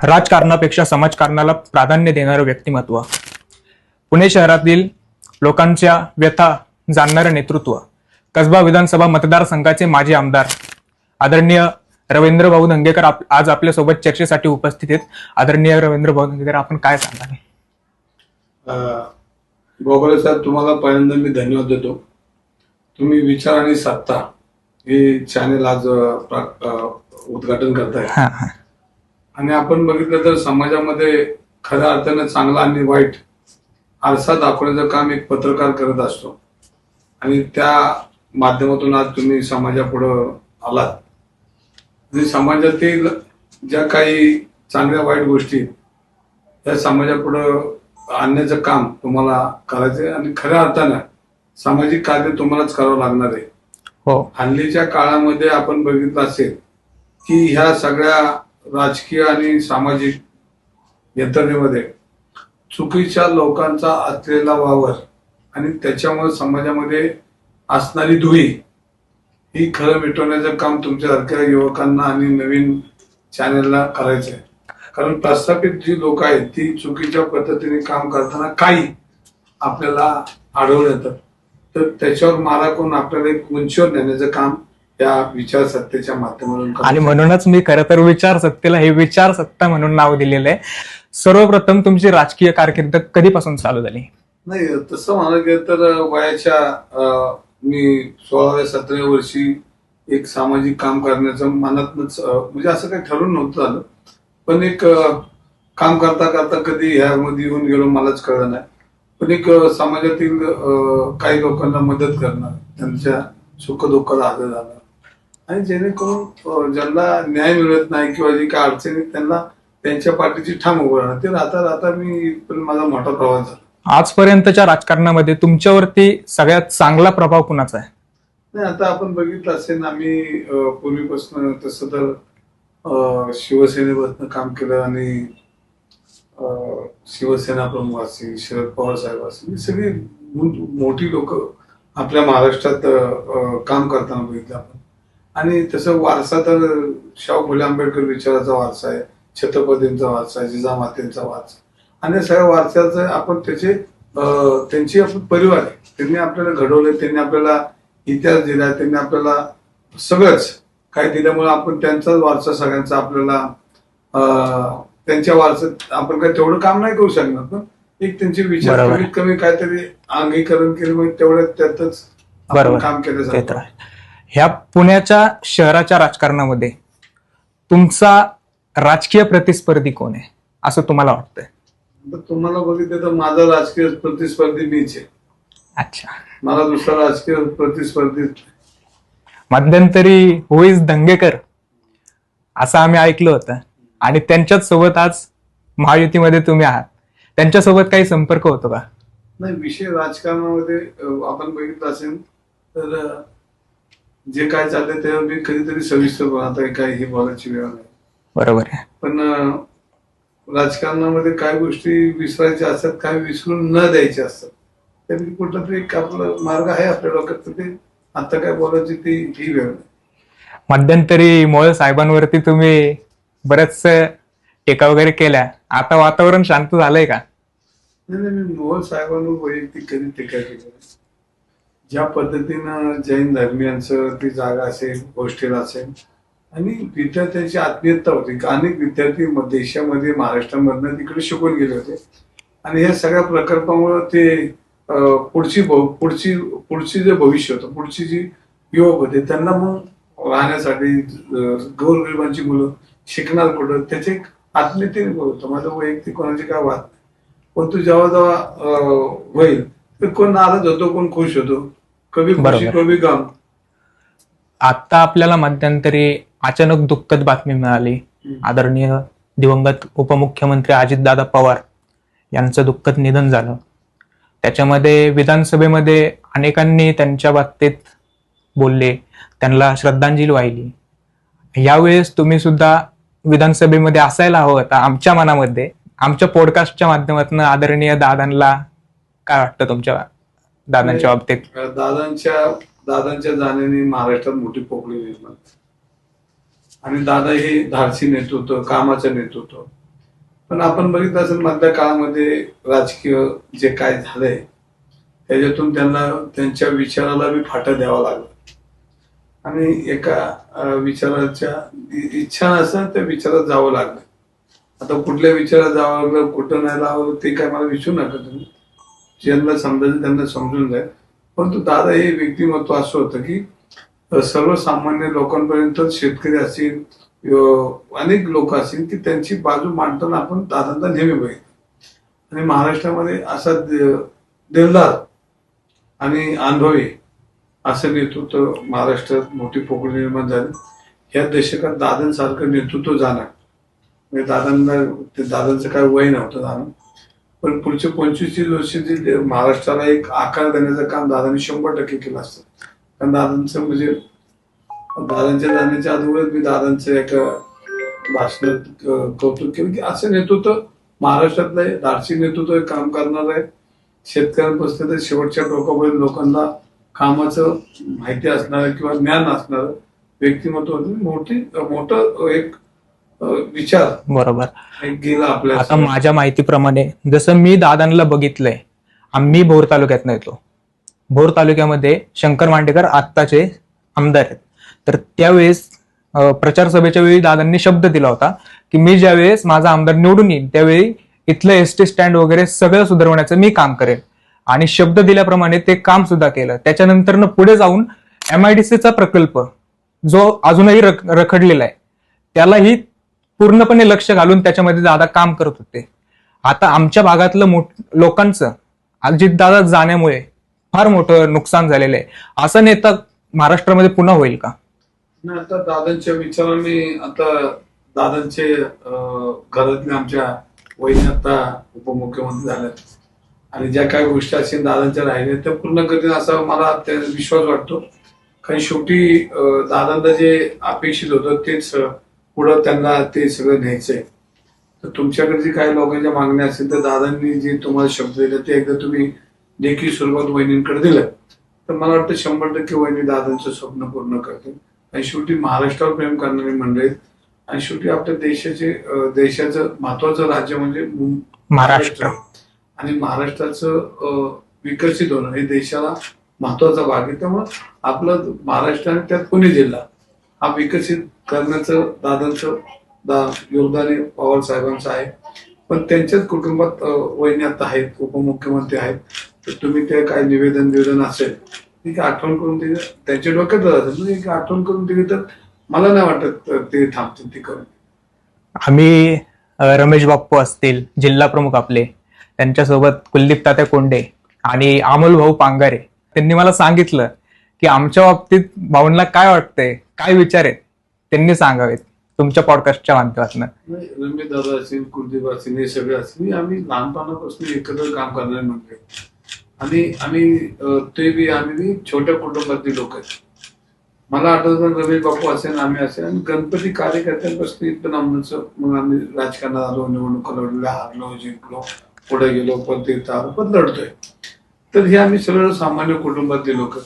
राजकारणापेक्षा समाजकारणाला प्राधान्य देणारं व्यक्तिमत्व, पुणे शहरातील लोकांच्या व्यथा जाणणारं नेतृत्व, कसबा विधानसभा मतदारसंघाचे माजी आमदार आदरणीय रवींद्र भाऊ धंगेकर आज आपल्यासोबत चर्चेसाठी उपस्थित आहेत. आदरणीय रवींद्र भाऊ धंगेकर, आपण काय सांगाल? गोगोले साहेब, तुम्हाला पहिल्यांदा मी धन्यवाद देतो. तुम्ही विचार आणि सत्ता हे चॅनेल आज उद्घाटन करताय. आणि आपण बघितलं तर समाजामध्ये खऱ्या अर्थाने चांगला आणि वाईट आरसा दाखवण्याचं काम एक पत्रकार करत असतो. आणि त्या माध्यमातून आज तुम्ही समाजापुढं आलात आणि समाजातील ज्या काही चांगल्या वाईट गोष्टी त्या समाजापुढं आणण्याचं काम तुम्हाला करायचंय. आणि खऱ्या अर्थानं सामाजिक कार्य तुम्हालाच करावं लागणार आहे. हो, हल्लीच्या काळामध्ये आपण बघितलं असेल की ह्या सगळ्या राजकीय आणि सामाजिक यंत्रणेमध्ये चुकीच्या लोकांचा असलेला वावर आणि त्याच्यामुळे समाजामध्ये असणारी धुळी ही खरं मिटवण्याचं काम तुमच्यासारख्या युवकांना आणि नवीन चॅनेलला करायचं आहे. कारण प्रस्थापित जी लोक आहेत ती चुकीच्या पद्धतीने काम करताना काही आपल्याला आढळून येतात. तर त्याच्यावर मारा करून आपल्याला एक उंचीवर नेण्याचं काम या विचारसत्तेच्या माध्यमातून. आणि म्हणूनच मी खरं तर विचारसत्तेला हे विचारसत्ता म्हणून नाव दिलेलं आहे. सर्वप्रथम तुमची राजकीय कारकीर्द कधीपासून चालू झाली? नाही, तसं म्हणायला गेलं तर वयाच्या मी 16व्या-17व्या वर्षी एक सामाजिक काम करण्याचं मनातनच, म्हणजे असं काही ठरवून नव्हतं झालं, पण एक काम करता करता कधी ह्यामध्ये येऊन गेलो मलाच कळलं नाही. पण एक समाजातील काही लोकांना मदत करणं, त्यांच्या सुखदुःखाला हजर झालं आणि जेणेकरून ज्यांना न्याय मिळत नाही किंवा जी काय अडचणी त्यांना त्यांच्या पाठीची ठाम उभं राहणं, ते राहता राहता मी माझा मोठा प्रवास झाला. आजपर्यंतच्या राजकारणामध्ये तुमच्यावरती सगळ्यात चांगला प्रभाव कुणाचा आहे? नाही, आता आपण बघितलं असेल, आम्ही पूर्वीपासून तसं तर शिवसेनेपासून काम केलं आणि शिवसेना प्रमुख असतील, शरद पवार साहेब असतील, सगळी मोठी लोक आपल्या महाराष्ट्रात काम करताना बघितलं आपण. आणि तसं वारसा तर शाहू फुले आंबेडकर विचाराचा वारसा आहे, छत्रपतींचा वारसा आहे, जिजामातेंचा वारसा, आणि सगळ्या वारसाचं आपण त्यांची आपण परिवार आहे. त्यांनी आपल्याला घडवलं, त्यांनी आपल्याला इतिहास दिला, त्यांनी आपल्याला सगळंच काय दिल्यामुळे आपण त्यांचाच वारसा सगळ्यांचा आपल्याला त्यांच्या वारसात आपण काय तेवढं काम नाही करू शकणार, पण एक त्यांचे विचार कमीत कमी काहीतरी अंगीकरण केलं, तेवढं त्यातच आपण काम केलं. ह्या पुण्याच्या शहराच्या राजकारणामध्ये तुमचा राजकीय प्रतिस्पर्धी कोण आहे असं तुम्हाला वाटतंय? तुम्हाला बघितलं तर माझा राजकीय प्रतिस्पर्धी मीच आहे. अच्छा, मला दुसरा राजकीय प्रतिस्पर्धी मध्यंतरी होईज धंगेकर असं आम्ही ऐकलं होतं आणि त्यांच्याच सोबत आज महायुतीमध्ये तुम्ही आहात. त्यांच्यासोबत काही संपर्क होतो का? नाही, विषय राजकारणामध्ये आपण बघितलं असेल तर जे काय चाललंय त्यावर मी कधीतरी सविस्तर आता काही ही बोलायची वेळ नाही. बरोबर आहे, पण राजकारणामध्ये काही गोष्टी विसरायच्या असतात, काही विसरून न द्यायच्या असतात. त्यापैकी कुठला तरी एक आपला मार्ग आहे आपल्या डोक्यात, ते आता काय बोलायची ती ही वेळ नाही. मध्यंतरी मोळ साहेबांवरती तुम्ही बरेच टीका वगैरे केल्या, आता वातावरण शांत झालंय का? नाही, मी मोहोळ साहेबांवर वैयक्तिक कधी टीका केली. ज्या पद्धतीनं जैन धर्मियांचं ती जागा असेल, हॉस्टेल असेल आणि विद्यार्थ्यांची आत्मीयता होती. अनेक विद्यार्थी देशामध्ये महाराष्ट्रामधनं तिकडे शिकून गेले होते आणि या सगळ्या प्रकल्पामुळे ते पुढची जे भविष्य होतं, पुढची जी युवक होते त्यांना मग राहण्यासाठी गोरगरिबांची मुलं शिकणार कुठं, त्याचे एक आत्मीयतेने बोलतो. माझं वैयक्तिक कोणाची काय वाद नाही, पण तू जेव्हा जेव्हा होईल तर कोण नाराज होतो, कोण खुश होतो, कभी खुशी कभी गम. आता आपल्याला मध्यंतरी अचानक दुःखद बातमी मिळाली. आदरणीय दिवंगत उपमुख्यमंत्री अजितदादा पवार यांचं दुःखद निधन झालं. त्याच्यामध्ये विधानसभेमध्ये अनेकांनी त्यांच्या बाबतीत बोलले, त्यांना श्रद्धांजली वाहिली. यावेळेस तुम्ही सुद्धा विधानसभेमध्ये असायला हवं होता आमच्या मनामध्ये. आमच्या पॉडकास्टच्या माध्यमातून आदरणीय दादांना काय वाटतं तुमच्या दादांच्या बाबतीत? दादांच्या जाण्याने महाराष्ट्रात मोठी पोकळी निर्माण आणि दादा हे धाडसी नेतृत्व, कामाचं नेतृत्व पण आपण बघितलं असेल मधल्या काळामध्ये राजकीय जे काय झालंय त्याच्यातून त्यांना त्यांच्या विचाराला बी फाटा द्यावा लागला आणि एका विचाराच्या इच्छा नसताना त्या विचारात जावं लागलं. आता कुठल्या विचारात जावं लागलं कुठं नाही जावं ते काय मला विचारू नका तुम्ही, ज्यांना समजायचं त्यांना समजून जाईल. परंतु दादा हे व्यक्तिमत्व असं होतं की सर्वसामान्य लोकांपर्यंत शेतकरी असतील अनेक लोक असतील की त्यांची बाजू मांडताना आपण दादांना नेहमी बघितलं. आणि महाराष्ट्रामध्ये असा दिलदार आणि अनुभवी असं नेतृत्व महाराष्ट्रात मोठी पोकळी निर्माण झाली. या दशकात दादांसारखं नेतृत्व जाणार म्हणजे दादांचं काय वय नव्हतं जाणं, पण पुढचे 25 वर्ष जे महाराष्ट्राला एक आकार देण्याचं काम दादांनी 100% केलं असतं. कारण दादांचं म्हणजे दादांच्या जाण्याच्या अगोदर मी दादांचं एका भाषणात कौतुक केलं की असं नेतृत्व महाराष्ट्रातलं आहे, धाडसी नेतृत्व काम करणार आहे. शेतकऱ्यांपासून तर शेवटच्या टोकापर्यंत लोकांना कामाचं माहिती असणार किंवा ज्ञान असणार व्यक्तिमत्व मोठं एक विचार बरोबर गेला आपल्या. आता माझ्या माहितीप्रमाणे जसं मी दादांना बघितलंय, आम्ही भोर तालुक्यात येतो. भोर तालुक्यामध्ये शंकर मांडेकर आत्ताचे आमदार आहेत. तर त्यावेळेस प्रचार सभेच्या वेळी दादांनी शब्द दिला होता की मी ज्यावेळेस माझा आमदार निवडून येईल त्यावेळी इथलं एसटी स्टँड वगैरे सगळं सुधारवण्याचं मी काम करेन. आणि शब्द दिल्याप्रमाणे ते काम सुद्धा केलं. त्याच्यानंतर पुढे जाऊन MIDCचा प्रकल्प जो अजूनही रखडलेला आहे त्यालाही पूर्णपणे लक्ष घालून त्याच्यामध्ये दादा काम करत होते. आता आमच्या भागातलं लोकांचं अजितदादा जाण्यामुळे फार मोठं नुकसान झालेलं आहे. असा नेता महाराष्ट्रामध्ये पुन्हा होईल का? नाही, आता दादांच्या विचाराने आता दादांचे घरातले आमच्या वहिनी आता उपमुख्यमंत्री झाल्यात आणि ज्या काही गोष्टी असेल दादांच्या राहिल्या त्या पूर्ण करतील असा मला विश्वास वाटतो. कारण शेवटी दादांना जे अपेक्षित होतं तेच पुढं त्यांना ते सगळं न्यायचंय. तर तुमच्याकडे जे काही लोकांच्या मागण्या असतील तर दादांनी जे तुम्हाला शब्द दिले ते एकदा तुम्ही देखील सुरुवात वहिनींकडे दिलं तर मला वाटतं 100% वहिनी दादांचं स्वप्न पूर्ण करतील. आणि शेवटी महाराष्ट्रावर प्रेम करणारी मंडळी आणि शेवटी आपल्या देशाचं महत्वाचं राज्य म्हणजे महाराष्ट्र आणि महाराष्ट्राचं विकसित होणं हे देशाला महत्वाचा भाग आहे. त्यामुळे आपलं महाराष्ट्र आणि त्यात पुणे जिल्हा हा विकसित करण्याचं दादांचं योगदान पवार साहेबांचं आहे. पण त्यांच्याच कुटुंबात वहिनी आता आहेत, उपमुख्यमंत्री आहेत. तर तुम्ही ते काय निवेदन असेल ठीक आठवण करून दिली त्यांच्या डोक्यात असेल एक आठवण करून दिली तर मला नाही वाटत ते थांबतील ती करून. आम्ही रमेश बाप्पू असतील जिल्हा प्रमुख आपले, त्यांच्यासोबत कुलदीप तात्या कोंडे आणि अमोल भाऊ पांगारे, त्यांनी मला सांगितलं की आमच्या बाबतीत भाऊंना काय वाटतंय, काय विचार आहेत त्यांनी सांगावेत तुमच्या पॉडकास्टच्या माध्यमातून. रमेश दादा असेल, कुलदीप असेल, हे सगळे असतील आम्ही लहानपणापासून एकत्र काम करणारे म्हणते आणि आम्ही छोट्या कुटुंबातली लोक आहेत. मला आठवतं रमेश बापू असेल, आम्ही असेल आणि गणपती कार्यकर्त्यांपासून इथं आमचं मग आम्ही राजकारणात आलो, निवडणुका लढल्या, हारलो, जिंकलो, पुढे गेलो, पण तीर्थ आलो, पण लढतोय. तर हे आम्ही सगळं सामान्य कुटुंबातले लोक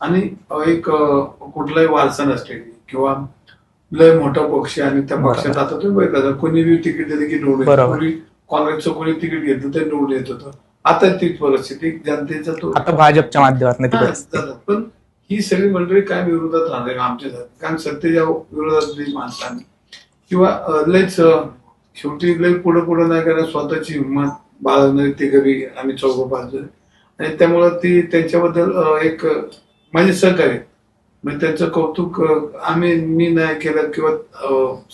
आणि एक कुठलाही वारसा नसलेली किंवा लय मोठा पक्ष आणि त्या पक्षात आता तुम्ही बघितलं कोणी तिकीट दिलं की निवडून येतं, कोणी काँग्रेसचं कोणी तिकीट घेतलं ते निवडून येत होतं. आता तीच परिस्थिती जनतेचा तो आता भाजपच्या माध्यमातून. पण ही सगळी मंडळी काय विरोधात राहणार आमच्या कारण सत्तेच्या विरोधातली माणसांनी किंवा लयच शेवटी लय पुढे नाही करणार स्वतःची हिंमत बाळगणारी ती घरी आम्ही चौघ पाच जण आणि त्यामुळं ती त्यांच्याबद्दल एक माझे सहकार्य म्हणजे त्यांचं कौतुक मी नाही केलं किंवा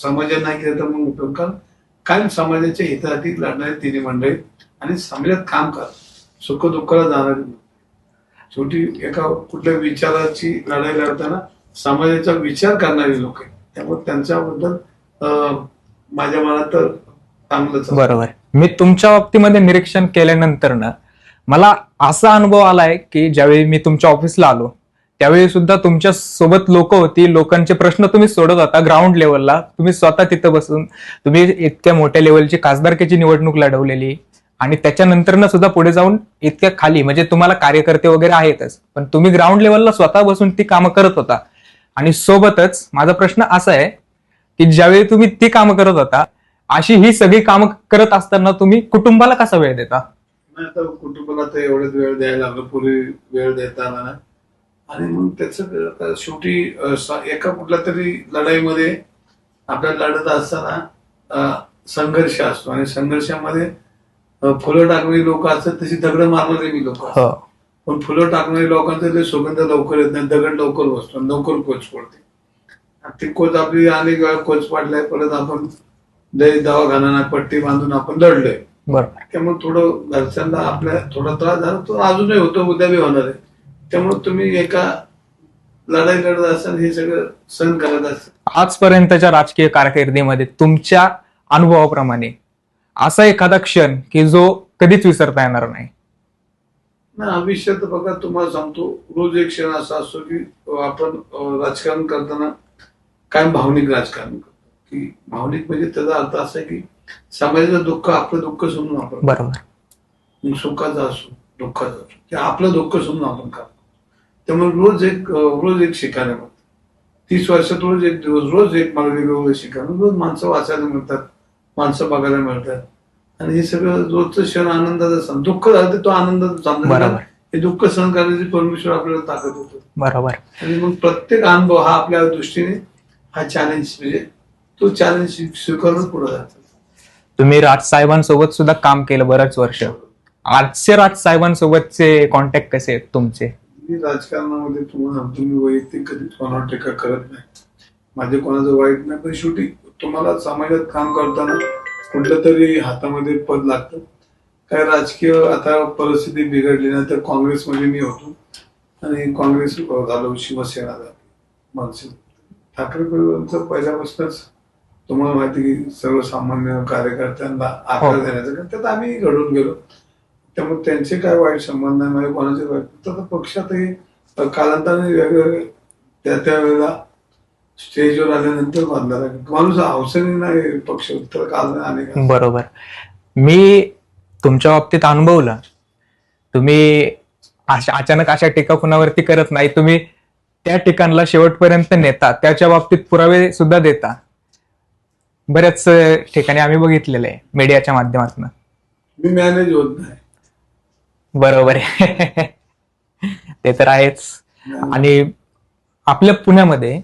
समाजाने नाही केलं तर मग उपयोग कारण कायम समाजाच्या हितासाठी लढणारी तिन्ही मंडळी आणि समाजात काम कर सुख दुःखाला जाणारी शेवटी एका कुठल्या विचाराची लढाई लढताना समाजाचा विचार करणारी लोक आहेत. त्यामुळे त्यांच्याबद्दल माझ्या मनात तर चांगलंच. बरोबर. मी तुमच्या बाबतीमध्ये निरीक्षण केल्यानंतर ना मला असा अनुभव आलाय की ज्यावेळी मी तुमच्या ऑफिसला आलो त्यावेळी सुद्धा तुमच्या सोबत लोक होती, लोकांचे प्रश्न तुम्ही सोडत होता ग्राउंड लेवलला. तुम्ही स्वतः तिथं बसून तुम्ही इतक्या मोठ्या लेवलची खासदारकीची निवडणूक लढवलेली आणि त्याच्यानंतर सुद्धा पुढे जाऊन इतक्या खाली म्हणजे तुम्हाला कार्यकर्ते वगैरे आहेतच पण तुम्ही ग्राउंड लेवलला स्वतः बसून ती कामं करत होता. आणि सोबतच माझा प्रश्न असा आहे की ज्यावेळी तुम्ही ती कामं करत होता अशी ही सगळी कामं करत असताना तुम्ही कुटुंबाला कसा वेळ देता? नाही तर कुटुंबाला तर एवढंच वेळ द्यायला लागलो, पूर्वी वेळ देता आला नाही. आणि मग त्याचं आता शेवटी एका कुठल्या तरी लढाईमध्ये आपल्याला लढत असताना संघर्ष असतो आणि संघर्षामध्ये फुलं टाकणारी लोक असतात, तशी दगड मारणारी मी लोक असतात. हो, पण फुलं टाकणारी लोकांचं ते सुगंध लवकर येत नाही, दगड लवकर बसतो, लवकर कोच पडते. आणि ती कोच आपली अनेक वेळा कोच पडलाय, परत आपण दवाखाना पट्टी बांधून आपण लढलोय. बरोबर. त्यामुळे थोडं घरच्यांना आपल्या थोडा त्रास झाला, तो अजूनही होतो, उद्या बी होणार आहे. त्यामुळे तुम्ही एका लढाई लढत असताना हे सगळं सहन करत असतात. आजपर्यंतच्या राजकीय कारकिर्दीमध्ये तुमच्या अनुभवाप्रमाणे असा एखादा क्षण की जो कधीच विसरता येणार नाही? ना आयुष्यात बघा, तुम्हाला सांगतो, रोज एक क्षण असा असतो की आपण राजकारण करताना काय भावनिक राजकारण करतो. की भावनिक म्हणजे त्याचा अर्थ असा आहे की समाजाचं दुःख आपलं दुःख समजून आपण, बरोबर. मग सुखाचं असो दुःखाचं असो, ते आपलं दुःख समजून आपण करतो. त्यामुळे रोज एक शिकायला मिळतं. 30 वर्षात रोज एक दिवस, रोज एक मला वेगवेगळं शिकायला, रोज माणसं वाचायला मिळतात, माणसं बघायला मिळतात. आणि हे सगळं रोजचं क्षण आनंदाचा सण. दुःख झालं तर तो आनंदाचा समजा, बरोबर. हे दुःख सहन करण्याची परमेश्वर आपल्याला ताकद होतो. बरोबर. आणि मग प्रत्येक अनुभव हा आपल्या दृष्टीने हा चॅलेंज, म्हणजे तो चॅलेंज स्वीकारून पुढे जातो. तुम्ही राजसाहेबांसोबत सुद्धा काम केलं बरेच वर्ष. आजचे राजसाहेबांसोबतचे कॉन्टॅक्ट कसे आहेत तुमचे? मी राजकारणामध्ये तुम्हाला सांगतो, मी वैयक्तिक कधीच कोणावर टीका करत नाही. माझे कोणाचं वाईट नाही, पण शेवटी तुम्हाला समाजात काम करताना कुठलं तरी हातामध्ये पद लागतं. काय राजकीय आता परिस्थिती बिघडली नाही तर काँग्रेसमध्ये मी होतो आणि काँग्रेस झालो, शिवसेना झाली, मनसे. ठाकरे परिवारांचं पहिल्यापासूनच तुम्हाला माहिती की सर्वसामान्य कार्यकर्त्यांना आकार देण्याचं काम त्यात आम्ही घडून गेलो. त्यामुळे त्यांचे काय वाईट संबंध नाही, माझे कोणाचे वाईट. तर पक्षातही कालांतराने वेगवेगळे त्या वेळेला स्टेजवर आल्यानंतर बांधला माणूस अवसरी नाही पक्ष उत्तर काल अनेक. बरोबर. मी तुमच्या बाबतीत अनुभवलं, तुम्ही अचानक अशा टीका कुणावरती करत नाही, तुम्ही त्या ठिकाणला शेवटपर्यंत नेता, त्याच्या बाबतीत पुरावे सुद्धा देता. बऱ्याच ठिकाणी आम्ही बघितलेलं आहे मीडियाच्या माध्यमातून. मी मॅनेज होत नाही. बरोबर आहे. ते तर आहेच. आणि आपल्या पुण्यामध्ये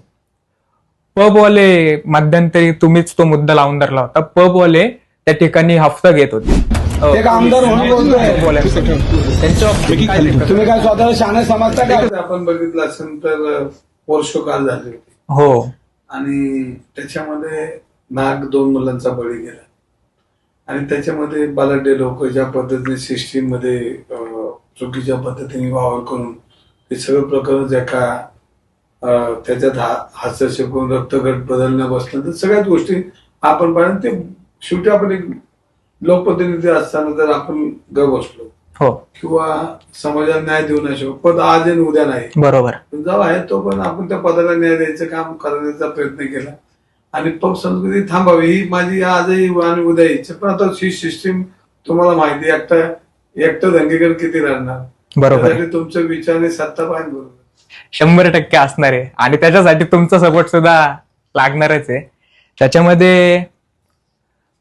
पबवाले, मध्यंतरी तुम्हीच तो मुद्दा लावून धरला होता, पबवाले त्या ठिकाणी हफ्ता घेत होते. एक आमदार म्हणून बोलतोय. त्यांच्या तुम्ही काय स्वतःला शहाणे समजता का? आपण बघितलं असेल तर पोर्शोकाल झाले होते हो, आणि त्याच्यामध्ये नाग 2 मुलांचा बळी गेला. आणि त्याच्यामध्ये बलाढ्य लोक ज्या पद्धतीने सिस्टीम मध्ये चुकीच्या पद्धतीने वावर करून हे सगळं प्रकरण जे का त्याच्यात हस्तक्षेप करून रक्तगट बदलणं बसणं, तर सगळ्याच गोष्टी आपण पाहिजे. ते शेवटी आपण एक लोकप्रतिनिधी असताना जर आपण ग बसलो हो, किंवा समाजाला न्याय देऊ नाही शकतो, पद आज आणि उद्या नाही. बरोबर. जेव्हा आहे तो पण आपण त्या पदाला न्याय द्यायचं काम करण्याचा प्रयत्न केला आणि पब संस्कृती थांबावी ही माझी आजही आणि उद्या इच्छा. पण आता ही सिस्टीम तुम्हाला माहिती, एकटं दंगेकर किती राहणार. बरोबर. त्यासाठी तुमच्या विचाराने सत्ता पाहिजे. बरोबर 100% असणार आहे आणि त्याच्यासाठी तुमचा सपोर्ट सुद्धा लागणारच आहे. त्याच्यामध्ये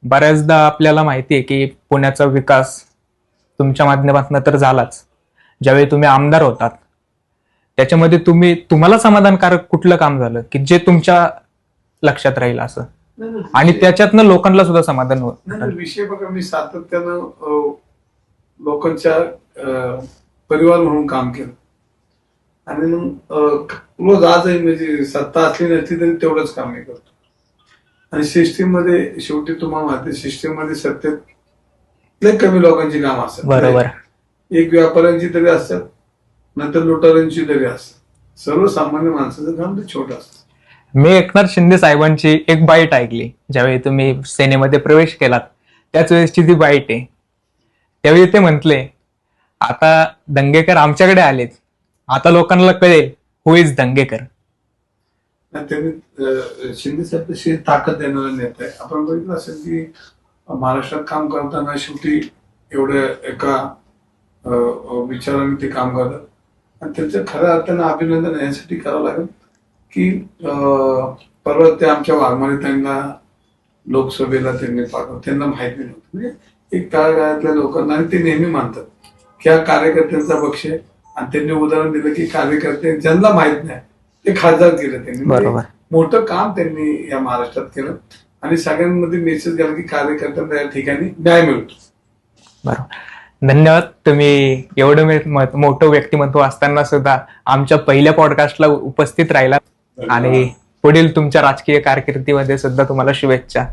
बऱ्याचदा आपल्याला माहिती आहे की पुण्याचा विकास तुमच्या माध्यमातून तर झालाच. ज्यावेळी तुम्ही आमदार होतात त्याच्यामध्ये तुम्हाला समाधानकारक कुठलं काम झालं की जे तुमच्या लक्षात राहील असं, आणि त्याच्यातनं लोकांना सुद्धा समाधान होत? नाही, विषय बघा, मी सातत्यानं लोकांच्या परिवार म्हणून काम केलं आणि मग रोज आजही म्हणजे सत्ता असली नसली तरी तेवढंच काम मी करतो. आणि सिस्टीम मध्ये शेवटी तुम्हाला माहिती, सिस्टीम मध्ये सत्तेत लय कमी लोकांची काम असतात. बरोबर. एक व्यापाऱ्यांची तरी असतात, नंतर लुटाऱ्यांची तरी असतात. सर्वसामान्य माणसाचं काम ते छोटं असतं. मी एकनाथ शिंदे साहेबांची एक बाईट ऐकली ज्यावेळी तुम्ही सेनेमध्ये प्रवेश केलात, त्याच वेळेसची ती बाईट आहे. त्यावेळी ते म्हटले, आता दंगेकर आमच्याकडे आलेत, आता लोकांना कळेल हु इज दंगेकर. त्यांनी शिंदे साहेब तशी ताकद देणारा नेता आहे. आपण बघितलं असेल की महाराष्ट्रात काम करताना शेवटी एवढ्या एका विचाराने ते काम करतात आणि त्यांचं खऱ्या अर्थानं अभिनंदन यासाठी करावं लागेल की परवा ते आमच्या वाघमारे त्यांना लोकसभेला त्यांनी पाठवलं, त्यांना माहिती नव्हतं. म्हणजे एक तळागाळातल्या लोकांना, आणि ते नेहमी मानतात की हा कार्यकर्त्यांचा पक्ष आहे. आणि त्यांनी उदाहरण दिलं की कार्यकर्ते ज्यांना माहित नाही ते खासदार केलं त्यांनी. बरोबर. म्हणजे मोठं काम त्यांनी या महाराष्ट्रात केलं आणि सगळ्यांमध्ये मेसेज गेला की कार्यकर्त्यांना या ठिकाणी न्याय मिळतो. बरोबर. धन्यवाद. तुम्ही एवढं मोठं व्यक्तिमत्व असताना सुद्धा आमच्या पहिल्या पॉडकास्टला उपस्थित राहिला आणि पुढील तुमच्या राजकीय कारकिर्दीमध्ये सुद्धा तुम्हाला शुभेच्छा.